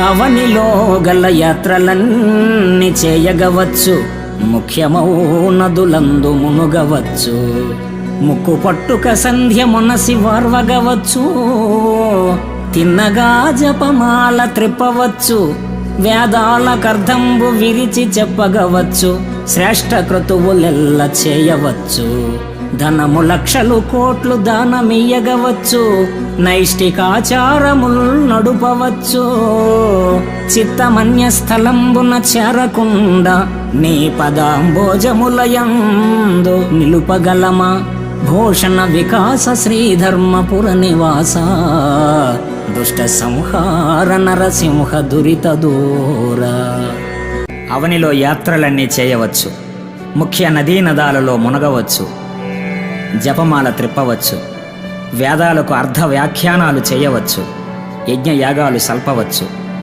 అవనిలో గల యాత్రలన్నీ చేయగవచ్చు, ముఖ్యమౌ నదులందు మునుగవచ్చు. ముక్కు పట్టుక సంధ్య మునసి వార్వగవచ్చు, తిన్నగా జపమాల త్రిప్పవచ్చు. వేదాలకర్ధంబు విరిచి చెప్పగవచ్చు, శ్రేష్ఠ క్రతువులెల్ల చేయవచ్చు. ధనము లక్షలు కోట్లు దానమియ్యగవచ్చు, నైష్టికాచారముల్ నడుపవచ్చు. చిత్తమన్య స్థలంబున చేరకుండా నీ పదాంబోజములయందు నిలుపగలమా? భూషణ వికాస శ్రీధర్మపుర నివాస, దుష్ట సంహార నరసింహ దురిత దూర. అవనిలో యాత్రలన్నీ చేయవచ్చు, ముఖ్య నదీ నదాలలో మునగవచ్చు, జపమాల త్రిప్పవచ్చు, వేదాలకు అర్ధ వ్యాఖ్యానాలు చేయవచ్చు, యజ్ఞయాగాలు సల్పవచ్చు.